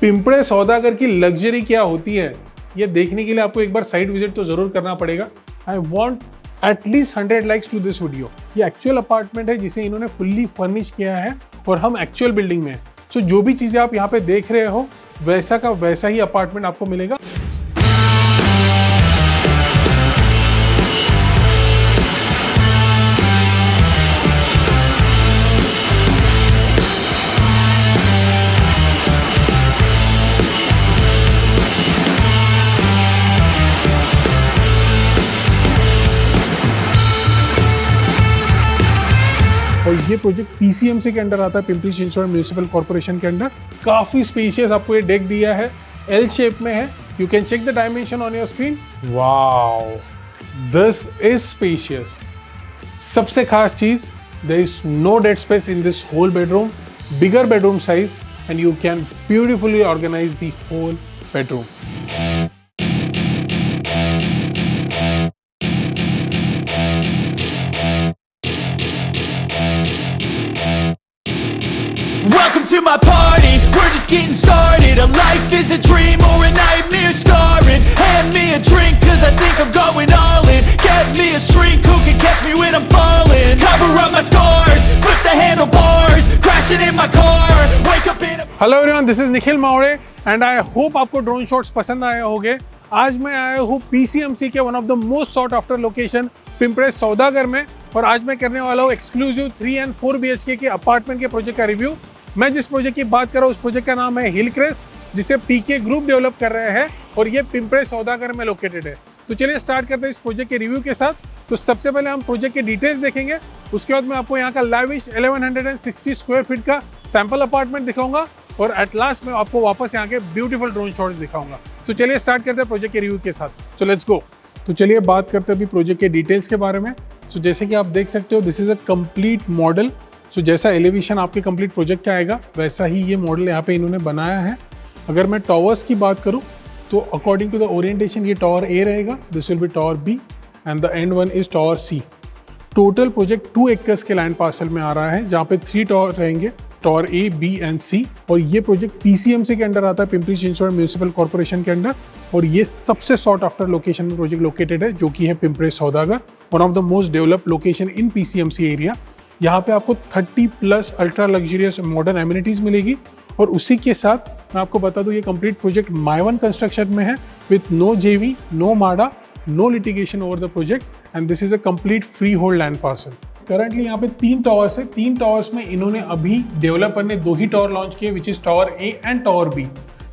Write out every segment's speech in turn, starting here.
पिंपरे सौदागर की लग्जरी क्या होती है ये देखने के लिए आपको एक बार साइट विजिट तो जरूर करना पड़ेगा। I want at least 100 likes to this video. ये एक्चुअल अपार्टमेंट है जिसे इन्होंने फुल्ली फर्निश किया है और हम एक्चुअल बिल्डिंग में हैं। सो जो भी चीजें आप यहाँ पे देख रहे हो वैसा का वैसा ही अपार्टमेंट आपको मिलेगा। और ये प्रोजेक्ट पीसीएमसी के अंडर आता है, पिंपरी चिंचवड म्युनिसिपल कॉर्पोरेशन के अंडर। काफी स्पेशियस आपको ये डेक दिया है, एल शेप में है। You can check the dimension on your screen. Wow, this is spacious. सबसे खास चीज, there is no dead space in this whole bedroom. Bigger bedroom size and you can beautifully organise the whole bedroom. Welcome to my party, we're just getting started. A life is a dream or a nightmare scarring. Hand me a drink cause I think I'm going all in. Get me a shrink who can catch me when I'm falling. Cover up my scars, flip the handlebars, crashing in my car, wake up in a... Hello everyone, this is Nikhil Maure and I hope आपको drone shots पसंद आए होंगे। आज मैं आया हूँ PCMC के one of the most sought after location Pimple Saudagar में, और आज मैं करने वाला हूँ एक्सक्लूसिव 3 and 4 BHK के अपार्टमेंट के प्रोजेक्ट का रिव्यू। मैं जिस प्रोजेक्ट की बात कर रहा हूँ उस प्रोजेक्ट का नाम है हिलक्रेस्ट, जिसे पीके ग्रुप डेवलप कर रहे हैं और ये पिंपरे सौदागर में लोकेटेड है। तो चलिए स्टार्ट करते हैं इस प्रोजेक्ट के रिव्यू के साथ। तो सबसे पहले हम प्रोजेक्ट के डिटेल्स देखेंगे, उसके बाद मैं आपको यहाँ का लैविश 1160 स्क्वायर फीट का सैंपल अपार्टमेंट दिखाऊंगा और एट लास्ट में आपको वापस यहाँ के ब्यूटीफुल ड्रोन शॉट्स दिखाऊंगा। तो चलिए स्टार्ट करते हैं प्रोजेक्ट के रिव्यू के साथ। So let's go. तो चलिए बात करते हैं अभी प्रोजेक्ट के डिटेल्स के बारे में। सो जैसे कि आप देख सकते हो, this is a complete model. So जैसा एलिवेशन आपके कंप्लीट प्रोजेक्ट का आएगा वैसा ही ये मॉडल यहाँ पे इन्होंने बनाया है। अगर मैं टॉवर्स की बात करूँ तो अकॉर्डिंग टू द ओरिएंटेशन ये टावर ए रहेगा, this will be tower B and the end one is tower C. Total project 2 acres के लैंड पार्सल में आ रहा है, जहाँ पे 3 टावर रहेंगे, tower A, B and C. और ये प्रोजेक्ट पीसीएमसी के अंडर आता है, पिंपरी चिंचवड म्युनिसिपल कॉर्पोरेशन के अंडर, और ये सबसे सॉट आफ्टर लोकेशन में प्रोजेक्ट लोकेटेड है, जो कि है पिंपरे सौदागर, one of the most developed location in PCMC area. यहाँ पे आपको 30+ अल्ट्रा लग्जरियस मॉडर्न एमिनिटीज मिलेगी। और उसी के साथ मैं आपको बता दूँ, ये कंप्लीट प्रोजेक्ट माय-वन कंस्ट्रक्शन में है, with no JV, no MHADA, no litigation over the project, and this is a complete free hold land parcel. Currently यहाँ पे 3 टावर्स है। 3 टावर्स में इन्होंने अभी डेवलपर ने 2 ही टावर लॉन्च किए, which is tower A and tower B.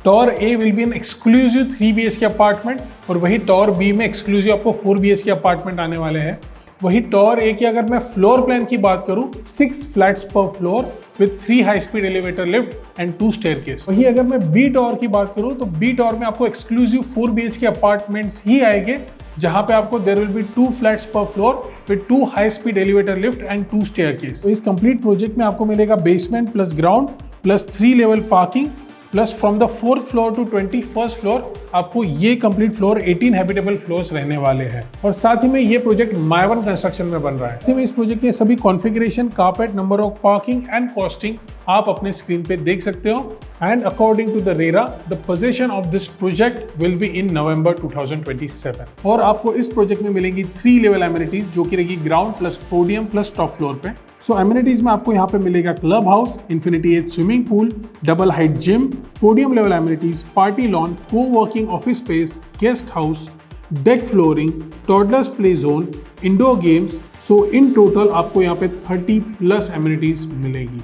Tower A will be an exclusive 3 BHK apartment, और वही टावर बी में एक्सक्लूसिव आपको 4 BHK अपार्टमेंट आने वाले हैं। वही टावर ए की अगर मैं फ्लोर प्लान की बात करूं, 6 flats per floor with 3 high speed elevator lift and 2 staircase. वही अगर मैं बी टावर की बात करूं तो बी टावर में आपको एक्सक्लूसिव 4 BHK अपार्टमेंट्स ही आएंगे, जहां पे आपको there will be 2 flats per floor with 2 high speed elevator lift and 2 staircase. तो इस कंप्लीट प्रोजेक्ट में आपको मिलेगा basement plus ground plus 3 level parking, plus from the 4th floor to 21st floor आपको ये कंप्लीट फ्लोर 18 हैबिटेबल फ्लोर्स रहने वाले हैं। और साथ ही में ये प्रोजेक्ट माय-वन कंस्ट्रक्शन में बन रहा है। साथ ही में इस प्रोजेक्ट के सभी configuration, carpet, number of parking and costing आप अपने स्क्रीन पे देख सकते हो। And according to the RERA, the position of this project will be in November 2027। और आपको इस प्रोजेक्ट में मिलेंगी 3 लेवल एमिनिटीज, जो कि रहेगी ground plus podium plus top floor पे। सो एमिनिटीज में आपको यहाँ पे मिलेगा club house, infinity edge swimming pool, double height gym, podium level amenities, party lawn, co working office space, guest house, deck flooring, toddlers play zone, indoor games. So in total आपको यहाँ पे 30+ amenities मिलेगी।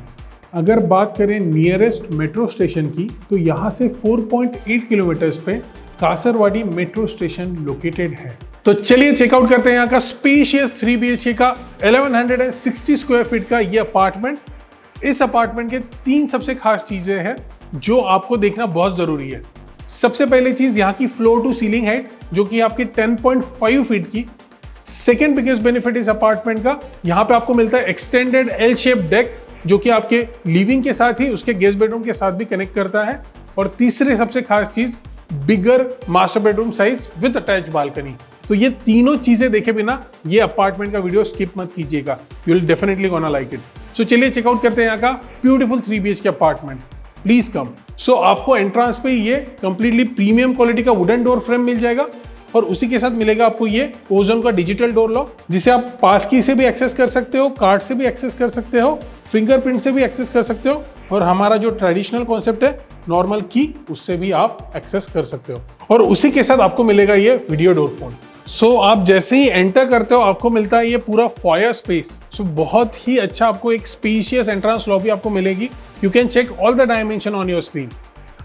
अगर बात करें nearest metro station की, तो यहाँ से 4.8 किलोमीटर्स पे कासरवाड़ी मेट्रो स्टेशन लोकेटेड है। तो चलिए चेकआउट करते हैं यहाँ का स्पेशियस 3 BHK का 1160 स्क्वायर फीट का ये अपार्टमेंट। इस अपार्टमेंट के 3 सबसे खास चीजें हैं जो आपको देखना बहुत जरूरी है। सबसे पहली चीज यहाँ की फ्लोर टू सीलिंग हाइट, जो कि आपकी 10.5 फीट की। सेकेंड बिगेस्ट बेनिफिट इस अपार्टमेंट का, यहाँ पे आपको मिलता है एक्सटेंडेड एल शेप डेक, जो कि आपके लिविंग के साथ ही उसके गेस्ट बेडरूम के साथ भी कनेक्ट करता है। और तीसरे सबसे खास चीज, bigger master bedroom size with attach balcony. तो ये तीनों चीजें देखे बिना ये अपार्टमेंट का वीडियो स्किप मत कीजिएगा, you will definitely gonna like it. So चलिए चेकआउट करते हैं यहाँ का beautiful 3 BHK apartment. Please come. So आपको एंट्रांस पे ये कंप्लीटली प्रीमियम क्वालिटी का वुडन डोर फ्रेम मिल जाएगा और उसी के साथ मिलेगा आपको ये ओजोन का डिजिटल डोर लॉक, जिसे आप पास की से भी एक्सेस कर सकते हो, कार्ड से भी एक्सेस कर सकते हो, फिंगरप्रिंट से भी एक्सेस कर सकते हो, और हमारा जो ट्रेडिशनल कॉन्सेप्ट है नॉर्मल की, उससे भी आप एक्सेस कर सकते हो। और उसी के साथ आपको मिलेगा ये वीडियो डोर फोन। सो आप जैसे ही एंटर करते हो आपको मिलता है ये पूरा फॉयर स्पेस। सो बहुत ही अच्छा आपको एक स्पेशियस एंट्रेंस लॉबी आपको मिलेगी। You can check all the dimension on your screen.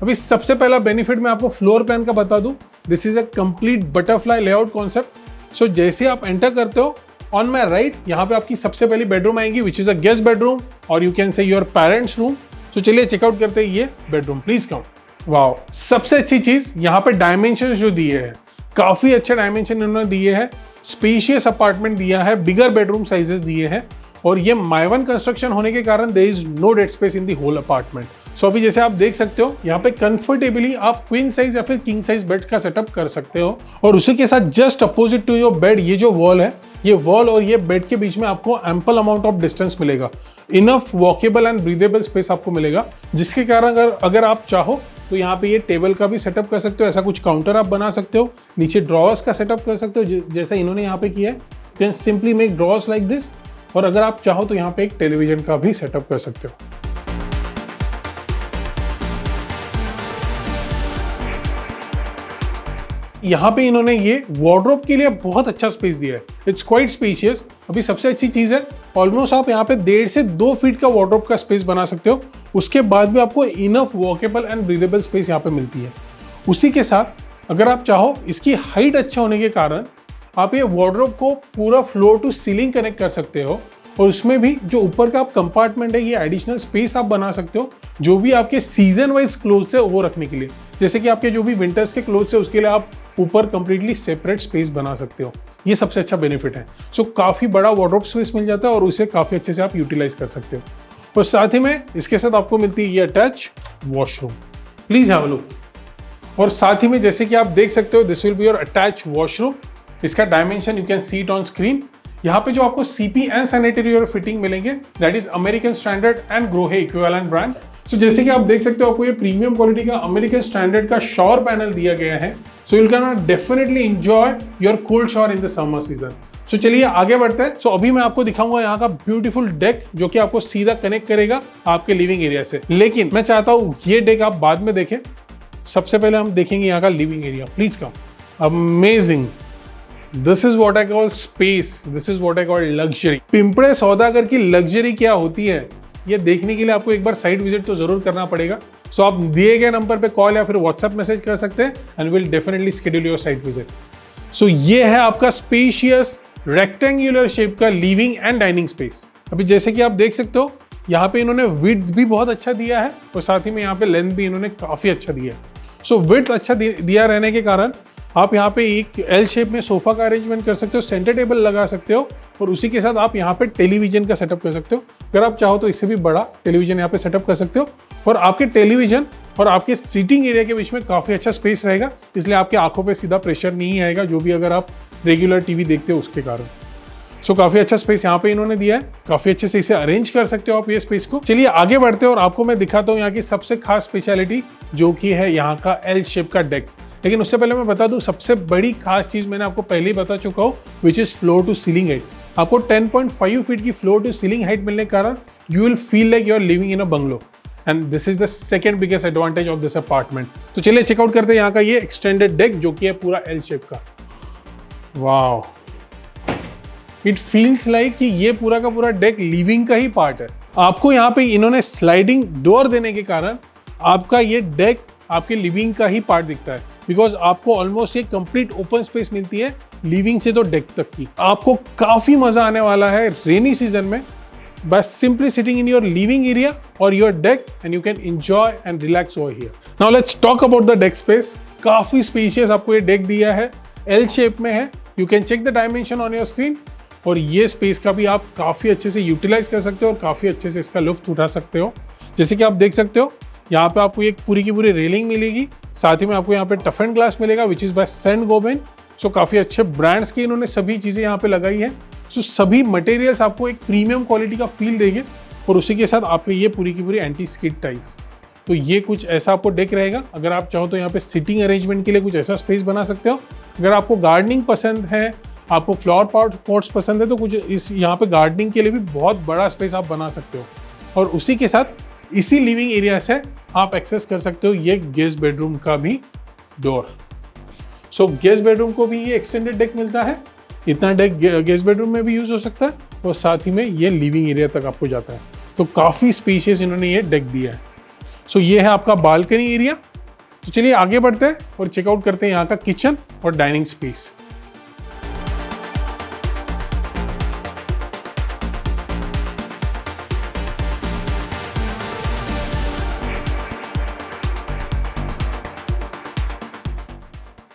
अभी सबसे पहला बेनिफिट मैं आपको फ्लोर प्लान का बता दूं। This is a complete butterfly layout concept. So जैसे आप एंटर करते हो ऑन माई राइट, यहाँ पे आपकी सबसे पहली बेडरूम आएगी which is a guest bedroom, और you can say your parents room. तो चलिए चेकआउट करते हैं ये बेडरूम, प्लीज कम। वाओ, सबसे अच्छी चीज यहाँ पे डायमेंशन जो दिए हैं, काफी अच्छे डायमेंशन इन्होंने दिए हैं। स्पेशियस अपार्टमेंट दिया है, बिगर बेडरूम साइजेस दिए हैं, और ये माइवन कंस्ट्रक्शन होने के कारण there is no dead space in the whole apartment. So अभी जैसे आप देख सकते हो यहाँ पे कंफर्टेबली आप क्वीन साइज या फिर किंग साइज बेड का सेटअप कर सकते हो। और उसी के साथ just opposite to your bed ये जो वॉल है, ये वॉल और ये बेड के बीच में आपको एम्पल अमाउंट ऑफ डिस्टेंस मिलेगा। Enough walkable and breathable space आपको मिलेगा, जिसके कारण अगर आप चाहो तो यहाँ पे ये टेबल का भी सेटअप कर सकते हो। ऐसा कुछ काउंटर आप बना सकते हो, नीचे ड्रॉवर्स का सेटअप कर सकते हो जैसा इन्होंने यहाँ पे किया है। You can simply make drawers like this. और अगर आप चाहो तो यहाँ पे एक टेलीविजन का भी सेटअप कर सकते हो। यहाँ पे इन्होंने ये वार्डरोब के लिए बहुत अच्छा स्पेस दिया है। It's quite spacious. अभी सबसे अच्छी चीज है, ऑलमोस्ट आप यहाँ पे 1.5 से 2 फीट का वार्डरोब का स्पेस बना सकते हो। उसके बाद भी आपको enough walkable and breathable space यहाँ पे मिलती है। उसी के साथ अगर आप चाहो, इसकी हाइट अच्छा होने के कारण आप ये वार्डरोब को पूरा फ्लोर टू सीलिंग कनेक्ट कर सकते हो, और उसमें भी जो ऊपर का आप कंपार्टमेंट है ये एडिशनल स्पेस आप बना सकते हो, जो भी आपके सीजन वाइज क्लोथ्स है वो रखने के लिए। जैसे कि आपके जो भी विंटर्स के क्लोथ्स है उसके लिए आप ऊपर कंप्लीटली सेपरेट स्पेस बना सकते हो। ये सबसे अच्छा बेनिफिट है। सो काफी बड़ा वार्डरोब स्पेस मिल जाता है और उसे काफी अच्छे से आप यूटिलाइज कर सकते हो। और साथ ही में इसके साथ आपको मिलती है ये attach washroom, please have a look. और साथ ही में जैसे कि आप देख सकते हो, this will be your attach washroom. इसका dimension you can see it on screen. यहाँ पे जो आपको सीपी एंड सैनिटरी और फिटिंग मिलेंगे, that is American Standard and Grohe equivalent brand. So जैसे कि आप देख सकते हो, आपको ये प्रीमियम क्वालिटी का अमेरिकन स्टैंडर्ड का शॉवर पैनल दिया गया है। So you can definitely enjoy your cold shower in the summer season. So चलिए आगे बढ़ते हैं। सो अभी मैं आपको दिखाऊंगा यहाँ का ब्यूटीफुल डेक, जो कि आपको सीधा कनेक्ट करेगा आपके लिविंग एरिया से। लेकिन मैं चाहता हूँ ये डेक आप बाद में देखें, सबसे पहले हम देखेंगे यहाँ का living area. Please come. Amazing. This is what I call space, this is what I call luxury. Pimple Saudagar की लग्जरी क्या होती है, ये देखने के लिए आपको एक बार साइट विजिट तो जरूर करना पड़ेगा। सो आप दिए गए नंबर पे कॉल या फिर व्हाट्सएप मैसेज कर सकते हैं, and will definitely schedule your site visit. So ये है आपका स्पेशियस रेक्टेंगुलर शेप का लिविंग एंड डाइनिंग स्पेस। अभी जैसे कि आप देख सकते हो, यहाँ पे इन्होंने विड्थ भी बहुत अच्छा दिया है, और साथ ही में यहाँ पे लेंथ भी इन्होंने काफी अच्छा दिया है। सो विड्थ अच्छा दिया रहने के कारण आप यहाँ पे एक एल शेप में सोफा का अरेंजमेंट कर सकते हो, सेंटर टेबल लगा सकते हो, और उसी के साथ आप यहाँ पे टेलीविजन का सेटअप कर सकते हो। अगर आप चाहो तो इससे भी बड़ा टेलीविजन यहाँ पे सेटअप कर सकते हो, और आपके टेलीविजन और आपके सीटिंग एरिया के बीच में काफी अच्छा स्पेस रहेगा, इसलिए आपकी आंखों पे सीधा प्रेशर नहीं आएगा, जो भी अगर आप रेगुलर टीवी देखते हो उसके कारण। सो काफी अच्छा स्पेस यहाँ पे इन्होंने दिया है, काफी अच्छे से इसे अरेंज कर सकते हो आप ये स्पेस को। चलिए आगे बढ़ते हैं और आपको मैं दिखाता हूँ यहाँ की सबसे खास स्पेशलिटी, जो कि है यहाँ का एल शेप का डेक। लेकिन उससे पहले मैं बता दूं, सबसे बड़ी खास चीज मैंने आपको पहले ही बता चुका हूँ, which is floor to ceiling height. आपको 10.5 फीट की फ्लोर टू सीलिंग हाइट मिलने के कारण you will feel like you are living in a bungalow, and this is the second biggest advantage of this apartment. तो चलिए checkout करते हैं यहाँ का ये एक्सटेंडेड डेक, जो कि है पूरा एल शेप का। वाओ, इट फील्स लाइक कि ये पूरा का पूरा डेक लिविंग का ही पार्ट है। आपको यहाँ पे इन्होंने स्लाइडिंग डोर देने के कारण आपका ये डेक आपके लिविंग का ही पार्ट दिखता है, बिकॉज आपको ऑलमोस्ट एक कंप्लीट ओपन स्पेस मिलती है लिविंग से तो डेक तक की। आपको काफी मजा आने वाला है रेनी सीजन में, बस simply sitting in your living area और your deck, and you can enjoy and relax over here. Now let's talk about the deck space. काफी स्पेशियस आपको ये डेक दिया है, एल शेप में है। You can check the dimension on your screen, और ये स्पेस का भी आप काफी अच्छे से यूटिलाइज कर सकते हो और काफी अच्छे से इसका लुत्फ उठा सकते हो। जैसे कि आप देख सकते हो, यहाँ पे आपको एक पूरी की पूरी रेलिंग मिलेगी, साथ ही में आपको यहाँ पे टफ एंड ग्लास मिलेगा, which is by Saint Gobain. So काफी अच्छे ब्रांड्स की इन्होंने सभी चीजें यहाँ पे लगाई है। सो सभी मटेरियल्स आपको एक प्रीमियम क्वालिटी का फील देंगे, और उसी के साथ आपको ये पूरी की पूरी एंटी स्किड टाइल्स। तो ये कुछ ऐसा आपको डेक रहेगा। अगर आप चाहो तो यहाँ पे सिटिंग अरेंजमेंट के लिए कुछ ऐसा स्पेस बना सकते हो। अगर आपको गार्डनिंग पसंद है, आपको फ्लावर पॉट्स पसंद है, तो कुछ इस यहाँ पे गार्डनिंग के लिए भी बहुत बड़ा स्पेस आप बना सकते हो। और उसी के साथ इसी लिविंग एरिया से आप एक्सेस कर सकते हो ये गेस्ट बेडरूम का भी डोर। सो गेस्ट बेडरूम को भी ये एक्सटेंडेड डेक मिलता है। इतना डेक गेस्ट बेडरूम में भी यूज हो सकता है और साथ ही में ये लिविंग एरिया तक आपको जाता है। तो काफ़ी स्पेशियस इन्होंने ये डेक दिया है। सो ये है आपका बालकनी एरिया। तो चलिए आगे बढ़ते हैं और चेकआउट करते हैं यहाँ का किचन और डाइनिंग स्पेस।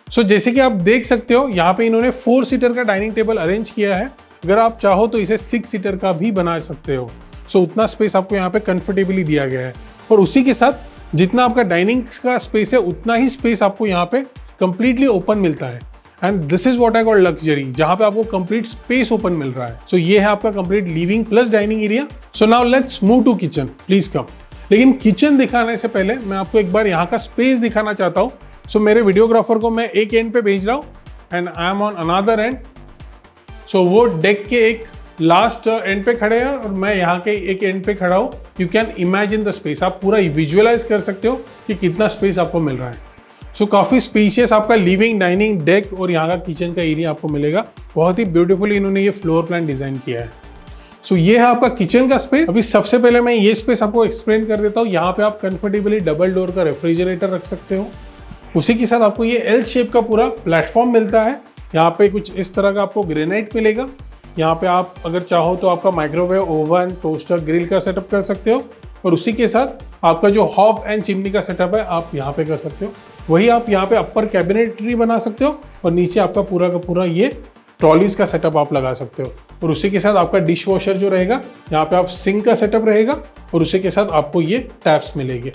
सो जैसे कि आप देख सकते हो यहाँ पे इन्होंने 4 सीटर का डाइनिंग टेबल अरेंज किया है। अगर आप चाहो तो इसे 6 सीटर का भी बना सकते हो। सो उतना स्पेस आपको यहाँ पे कंफर्टेबली दिया गया है। और उसी के साथ जितना आपका डाइनिंग का स्पेस है उतना ही स्पेस आपको यहाँ पे कंप्लीटली ओपन मिलता है। And this is what I call luxury, जहाँ पे आपको कंप्लीट स्पेस ओपन मिल रहा है। सो ये है आपका complete living plus dining area. So now let's move to kitchen, please come. लेकिन किचन दिखाने से पहले मैं आपको एक बार यहाँ का स्पेस दिखाना चाहता हूँ। सो मेरे वीडियोग्राफर को मैं एक एंड पे भेज रहा हूँ and I am on another end. So वो डेक के एक लास्ट एंड पे खड़े हैं और मैं यहाँ के एक एंड पे खड़ा हूँ। You can imagine the space, आप पूरा विजुअलाइज कर सकते हो कि कितना स्पेस आपको मिल रहा है। सो काफ़ी स्पेशियस आपका लिविंग, डाइनिंग, डेक और यहाँ का किचन का एरिया आपको मिलेगा। बहुत ही ब्यूटीफुली इन्होंने ये फ्लोर प्लान डिजाइन किया है। सो ये है आपका किचन का स्पेस। अभी सबसे पहले मैं ये स्पेस आपको एक्सप्लेन कर देता हूँ। यहाँ पे आप कंफर्टेबली डबल डोर का रेफ्रिजरेटर रख सकते हो। उसी के साथ आपको ये एल शेप का पूरा प्लेटफॉर्म मिलता है। यहाँ पे कुछ इस तरह का आपको ग्रेनाइट मिलेगा। यहाँ पे आप अगर चाहो तो आपका माइक्रोवेव, ओवन, टोस्टर, ग्रिल का सेटअप कर सकते हो। और उसी के साथ आपका जो हॉब एंड चिमनी का सेटअप है आप यहाँ पे कर सकते हो। वही आप यहाँ पे अपर कैबिनेटरी बना सकते हो और नीचे आपका पूरा का पूरा ये ट्रॉलीज का सेटअप आप लगा सकते हो। और उसी के साथ आपका डिश वॉशर जो रहेगा, यहाँ पे आप सिंक का सेटअप रहेगा और उसी के साथ आपको ये टैप्स मिलेंगे।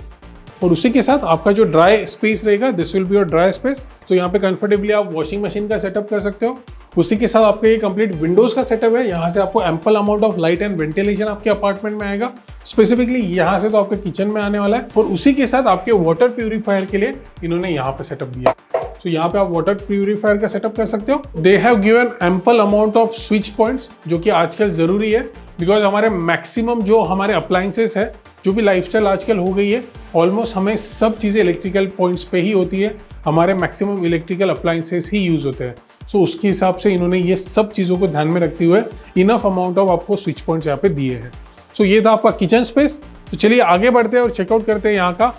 और उसी के साथ आपका जो ड्राई स्पेस रहेगा, this will be your dry space. तो यहाँ पे कंफर्टेबली आप वॉशिंग मशीन का सेटअप कर सकते हो। उसी के साथ आपका ये कंप्लीट विंडोज का सेटअप है। यहाँ से आपको ample amount of light and ventilation आपके अपार्टमेंट में आएगा। स्पेसिफिकली यहाँ से तो आपके किचन में आने वाला है। और उसी के साथ आपके वाटर प्यूरिफायर के लिए इन्होंने यहाँ पे सेटअप दिया। तो यहाँ पे आप वाटर प्यूरिफायर का सेटअप कर सकते हो। They have given ample amount off switch points, जो कि आजकल जरूरी है बिकॉज हमारे मैक्सिमम जो हमारे अप्लायंसेस है, जो भी लाइफस्टाइल आजकल हो गई है, ऑलमोस्ट हमें सब चीज़ें इलेक्ट्रिकल पॉइंट्स पे ही होती है। हमारे मैक्सिमम इलेक्ट्रिकल अप्लायंसेस ही यूज़ होते हैं। सो उसके हिसाब से इन्होंने ये सब चीज़ों को ध्यान में रखते हुए इनफ अमाउंट ऑफ आपको स्विच पॉइंट्स यहाँ पे दिए हैं। सो ये था आपका किचन स्पेस। तो चलिए आगे बढ़ते हैं और चेकआउट करते हैं यहाँ का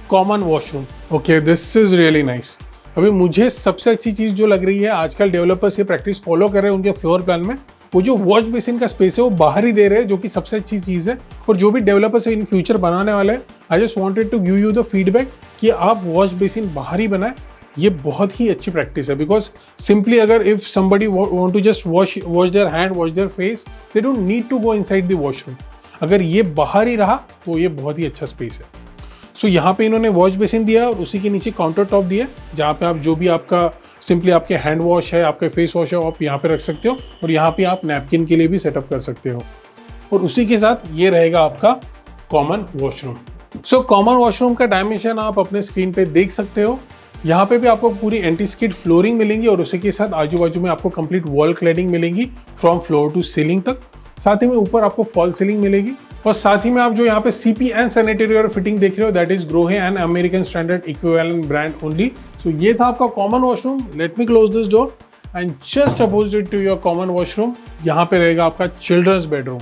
common washroom. Okay, this is really nice. अभी मुझे सबसे अच्छी चीज़ जो लग रही है, आजकल डेवलपर्स ये प्रैक्टिस फॉलो कर रहे हैं उनके फ्लोर प्लान में, वो जो वॉश बेसिन का स्पेस है वो बाहर ही दे रहे हैं, जो कि सबसे अच्छी चीज़ है। और जो भी डेवलपर्स इन फ्यूचर बनाने वाले हैं, I just wanted to give you the feedback कि आप वॉश बेसिन बाहर ही बनाएं। ये बहुत ही अच्छी प्रैक्टिस है बिकॉज सिंपली अगर if somebody want to just wash their hand, wash their face, they don't need to go inside the washroom. अगर ये बाहर ही रहा तो ये बहुत ही अच्छा स्पेस है। सो यहाँ पे इन्होंने वॉश बेसिन दिया और उसी के नीचे काउंटर टॉप दिया, जहाँ पे आप जो भी आपका सिंपली आपके हैंड वॉश है, आपके फेस वॉश है, आप यहाँ पे रख सकते हो। और यहाँ पे आप नैपकिन के लिए भी सेटअप कर सकते हो। और उसी के साथ ये रहेगा आपका common washroom. So common washroom का डायमेंशन आप अपने स्क्रीन पे देख सकते हो। यहाँ पे भी आपको पूरी एंटी स्किड फ्लोरिंग मिलेंगी और उसी के साथ आजू बाजू में आपको कंप्लीट वॉल क्लैडिंग मिलेंगी फ्रॉम फ्लोर टू सीलिंग तक। साथ ही में ऊपर आपको फॉल सीलिंग मिलेगी। और साथ ही में आप जो यहाँ पे सीपी एंड सैनिटरी और फिटिंग देख रहे हो, that is Grohe and American Standard equivalent brand only. So ये था आपका common washroom. Let me close this door and just opposite to your common washroom यहाँ पे रहेगा आपका चिल्ड्रंस बेडरूम।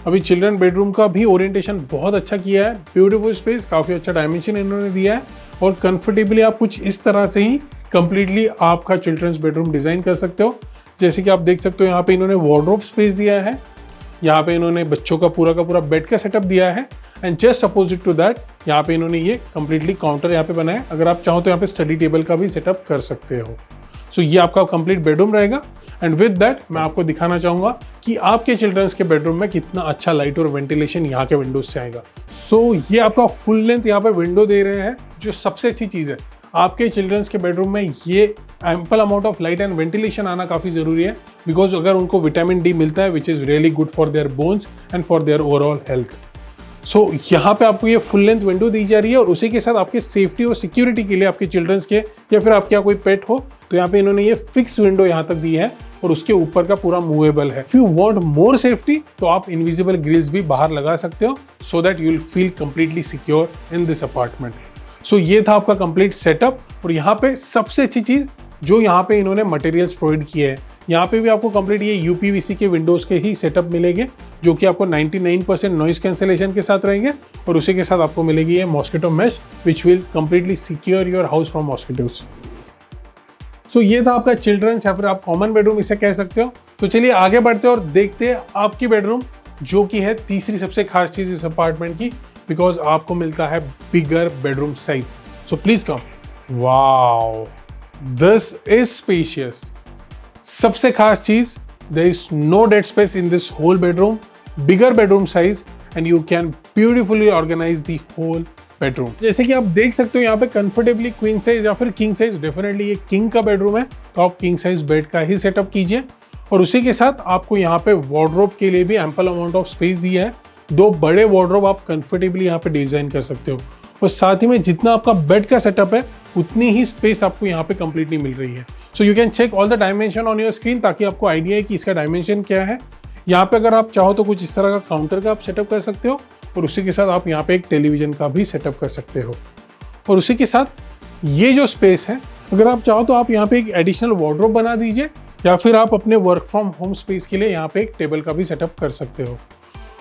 अभी चिल्ड्रन बेडरूम का भी ओरिएंटेशन बहुत अच्छा किया है। ब्यूटीफुल स्पेस, काफ़ी अच्छा डायमेंशन इन्होंने दिया है और कंफर्टेबली आप कुछ इस तरह से ही कंप्लीटली आपका चिल्ड्रंस बेडरूम डिज़ाइन कर सकते हो। जैसे कि आप देख सकते हो यहाँ पे इन्होंने वार्डरोब स्पेस दिया है। यहाँ पे इन्होंने बच्चों का पूरा बेड का सेटअप दिया है and just opposite to that यहाँ पे इन्होंने ये कंप्लीटली काउंटर यहाँ पे बनाया है। अगर आप चाहो तो यहाँ पे स्टडी टेबल का भी सेटअप कर सकते हो। सो ये आपका कंप्लीट बेडरूम रहेगा एंड विद दैट मैं आपको दिखाना चाहूँगा कि आपके चिल्ड्रंस के बेडरूम में कितना अच्छा लाइट और वेंटिलेशन यहाँ के विंडोज से आएगा। सो ये आपका फुल लेंथ यहाँ पे विंडो दे रहे हैं। जो सबसे अच्छी चीज़ है, आपके चिल्ड्रंस के बेडरूम में ये ample amount of light and ventilation आना काफ़ी ज़रूरी है बिकॉज अगर उनको विटामिन डी मिलता है which is really good for their bones and for their overall health. So यहाँ पे आपको ये फुल लेंथ विंडो दी जा रही है और उसी के साथ आपके सेफ्टी और सिक्योरिटी के लिए आपके चिल्ड्रंस के या फिर आपके यहाँ कोई पेट हो तो यहाँ पे इन्होंने ये फिक्स विंडो यहाँ तक दी है और उसके ऊपर का पूरा मूवेबल है। If you want more safety तो आप इनविजिबल ग्रिल्स भी बाहर लगा सकते हो so that you will feel completely secure in this apartment. So ये था आपका कंप्लीट सेटअप। और यहाँ पे सबसे अच्छी चीज जो यहाँ पे इन्होंने मटेरियल्स प्रोवाइड किए हैं, यहाँ पे भी आपको कंप्लीट ये यूपीवीसी के विंडोज के ही सेटअप मिलेंगे जो कि आपको 99% नॉइज कैंसिलेशन के साथ रहेंगे और उसी के साथ आपको मिलेगी ये mosquito mesh which will completely secure your house from mosquitoes. So ये था आपका चिल्ड्रंस या फिर आप कॉमन बेडरूम इसे कह सकते हो। तो चलिए आगे बढ़ते हैं और देखते हैं आपकी बेडरूम, जो कि है तीसरी सबसे खास चीज इस अपार्टमेंट की, बिकॉज आपको मिलता है bigger bedroom size. So please come. Wow, this is spacious. सबसे खास चीज, there is no dead space in this whole bedroom, bigger bedroom size and you can beautifully organise the whole bedroom. जैसे कि आप देख सकते हो यहाँ पे कंफर्टेबली क्वीन साइज या फिर किंग साइज, डेफिनेटली ये किंग का बेडरूम है तो आप किंग साइज बेड का ही सेटअप कीजिए। और उसी के साथ आपको यहाँ पे वार्डरोब के लिए भी एम्पल अमाउंट ऑफ स्पेस दिया है। 2 बड़े वार्डरोब आप कंफर्टेबली यहाँ पे डिजाइन कर सकते हो और साथ ही में जितना आपका बेड का सेटअप है उतनी ही स्पेस आपको यहाँ पे कंप्लीटली मिल रही है। So you can check all the dimension on your screen ताकि आपको आइडिया है कि इसका डायमेंशन क्या है। यहाँ पे अगर आप चाहो तो कुछ इस तरह का काउंटर का आप सेटअप कर सकते हो और उसी के साथ आप यहाँ पे एक टेलीविजन का भी सेटअप कर सकते हो। और उसी के साथ ये जो स्पेस है, अगर आप चाहो तो आप यहाँ पे एक एडिशनल वार्डरोब बना दीजिए या फिर आप अपने वर्क फ्रॉम होम स्पेस के लिए यहाँ पे एक टेबल का भी सेटअप कर सकते हो।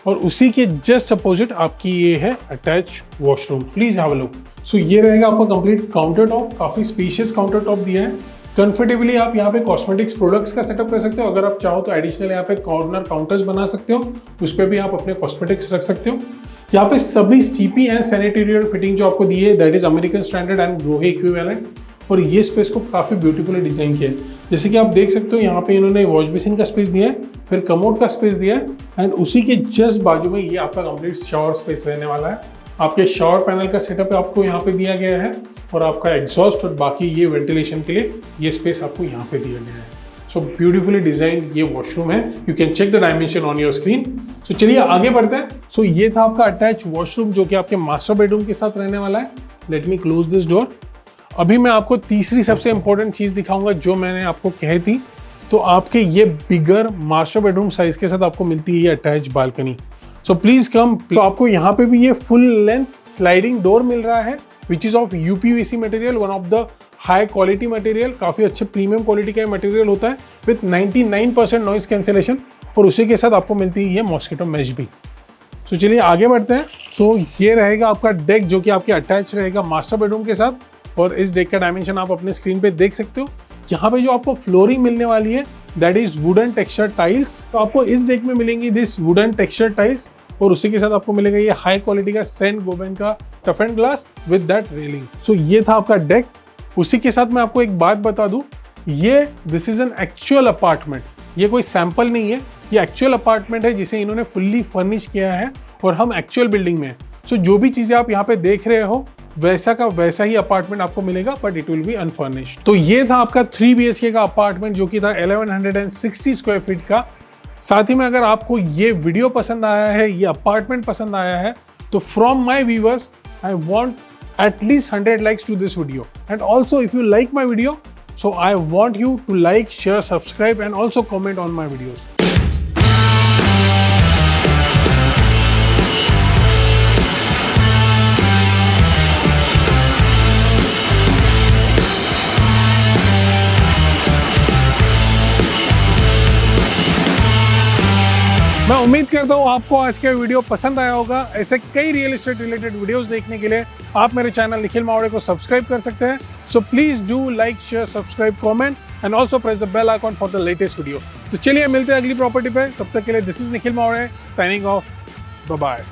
और उसी के जस्ट अपोजिट आपकी ये है attach washroom. Please have a look. So ये रहेगा आपका कंप्लीट काउंटर टॉप, काफी स्पेशियस काउंटर टॉप दिया है। कंफर्टेबली आप यहाँ पे कॉस्मेटिक्स प्रोडक्ट्स का सेटअप कर सकते हो। अगर आप चाहो तो एडिशनल यहाँ पे कॉर्नर काउंटर्स बना सकते हो, उस पर भी आप अपने कॉस्मेटिक्स रख सकते हो। यहाँ पे सभी सीपी एंड सैनिटरी फिटिंग जो आपको दी है that is American Standard and Grohe equivalent. और ये स्पेस को काफी ब्यूटीफुली डिजाइन किया है। जैसे कि आप देख सकते हो यहाँ पे इन्होंने वॉश बेसिन का स्पेस दिया है, फिर कमोड का स्पेस दिया है एंड उसी के जस्ट बाजू में ये आपका कंप्लीट शावर स्पेस रहने वाला है। आपके शावर पैनल का सेटअप आपको यहाँ पे दिया गया है और आपका एग्जॉस्ट और बाकी ये वेंटिलेशन के लिए ये स्पेस आपको यहाँ पे दिया गया है। सो ब्यूटीफुली डिजाइन ये वॉशरूम है। You can check the dimension on your screen. So चलिए आगे बढ़ते हैं। सो ये था आपका अटैच वॉशरूम जो कि आपके मास्टर बेडरूम के साथ रहने वाला है। Late me close this door. अभी मैं आपको तीसरी सबसे इंपॉर्टेंट चीज दिखाऊंगा जो मैंने आपको कही थी। तो आपके ये बिगर मास्टर बेडरूम साइज के साथ आपको मिलती है ये अटैच बालकनी। सो प्लीज कम। तो आपको यहाँ पे भी ये फुल लेंथ स्लाइडिंग डोर मिल रहा है which is of UPVC material, one of the high quality material. काफी अच्छे प्रीमियम क्वालिटी का मटेरियल होता है विथ 99% नॉइज कैंसिलेशन और उसी के साथ आपको मिलती है ये मॉस्किटो मेश भी। सो चलिए आगे बढ़ते हैं। सो ये रहेगा आपका डेक जो कि आपके अटैच रहेगा मास्टर बेडरूम के साथ और इस डेक का डायमेंशन आप अपने स्क्रीन पे देख सकते हो। यहाँ पे जो आपको फ्लोरिंग मिलने वाली है that is wooden texture tiles. तो आपको इस डेक में मिलेंगी दिस वुडन टेक्सचर टाइल्स और उसी के साथ आपको मिलेगा ये हाई क्वालिटी का सेंट गोबेन का toughened glass with that railing. So ये था आपका डेक। उसी के साथ मैं आपको एक बात बता दूं, ये this is an actual apartment, ये कोई सैंपल नहीं है, ये एक्चुअल अपार्टमेंट है जिसे इन्होंने फुल्ली फर्निश किया है और हम एक्चुअल बिल्डिंग में हैं। सो जो भी चीजें आप यहाँ पे देख रहे हो वैसा का वैसा ही अपार्टमेंट आपको मिलेगा but it will be unfurnished. तो ये था आपका 3 BHK का अपार्टमेंट जो कि था 1160 स्क्वायर फीट का। साथ ही में अगर आपको ये वीडियो पसंद आया है, ये अपार्टमेंट पसंद आया है तो from my viewers I want at least 100 likes to this video. And also if you like my video, so I want you to like, share, subscribe and also comment on my videos. मैं उम्मीद करता हूँ आपको आज का video पसंद आया होगा। ऐसे कई रियल एस्टेट रिलेटेड वीडियोस देखने के लिए आप मेरे चैनल निखिल मावड़े को सब्सक्राइब कर सकते हैं। So please do like, share, subscribe, comment and also press the bell icon for the latest video. तो चलिए मिलते हैं अगली प्रॉपर्टी पे। तब तक के लिए this is Nikhil Mawade signing off. Bye bye.